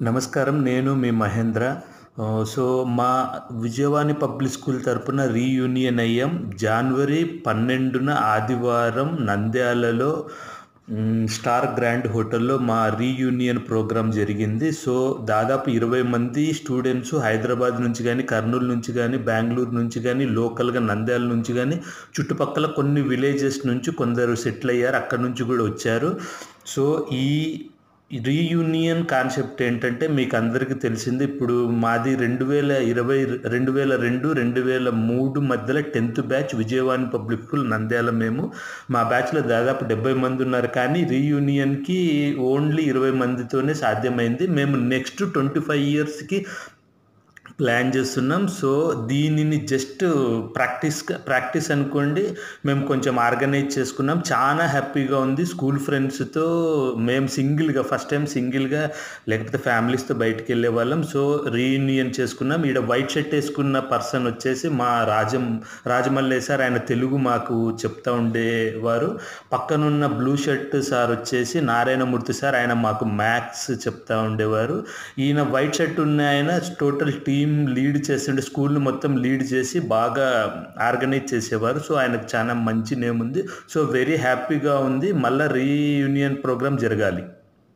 నమస్కారం. నేను మీ మహేంద్ర. సో, మా విజయవాణి పబ్లిక్ స్కూల్ తరపున రీయూనియన్ అయ్యాం. జనవరి 12న ఆదివారం నంద్యాలలో స్టార్ గ్రాండ్ హోటల్లో మా రీయూనియన్ ప్రోగ్రాం జరిగింది. సో, దాదాపు 20 మంది స్టూడెంట్స్ హైదరాబాద్ నుంచి కానీ, కర్నూలు నుంచి కానీ, బెంగళూరు నుంచి కానీ, లోకల్గా నంద్యాల నుంచి కానీ, చుట్టుపక్కల కొన్ని విలేజెస్ నుంచి కొందరు సెటిల్ అయ్యారు. అక్కడి నుంచి కూడా వచ్చారు. సో, ఈ రీయూనియన్ కాన్సెప్ట్ ఏంటంటే మీకు అందరికీ తెలిసింది. ఇప్పుడు మాది 2002 మధ్యలో 10th batch Vijayavani public school Nandyal. మా బ్యాచ్లో దాదాపు 70 మంది ఉన్నారు, కానీ రీయూనియన్కి ఓన్లీ 20 మందితోనే సాధ్యమైంది. మేము నెక్స్ట్ 25 ఇయర్స్కి ప్లాన్ చేస్తున్నాం. సో, దీనిని జస్ట్ ప్రాక్టీస్ అనుకోండి. మేము కొంచెం ఆర్గనైజ్ చేసుకున్నాం. చాలా హ్యాపీగా ఉంది. స్కూల్ ఫ్రెండ్స్తో మేము ఫస్ట్ టైం సింగిల్గా లేకపోతే ఫ్యామిలీస్తో బయటికి వెళ్ళే వాళ్ళం. సో, రీయూనియన్ చేసుకున్నాం. ఈడ వైట్ షర్ట్ వేసుకున్న పర్సన్ వచ్చేసి మా రాజమల్లె సార్. ఆయన తెలుగు మాకు చెప్తా ఉండేవారు. పక్కనున్న బ్లూ షర్ట్ సార్ వచ్చేసి నారాయణమూర్తి సార్. ఆయన మాకు మ్యాథ్స్ చెప్తా ఉండేవారు. ఈయన వైట్ షర్ట్ ఉన్న ఆయన టోటల్ టీమ్ లీడ్ చేస్తుండే, స్కూల్ని మొత్తం లీడ్ చేసి బాగా ఆర్గనైజ్ చేసేవారు. సో, ఆయనకు చాలా మంచి నేమ్ ఉంది. సో, వెరీ హ్యాపీగా ఉంది. మళ్ళీ రీయూనియన్ ప్రోగ్రామ్ జరగాలి.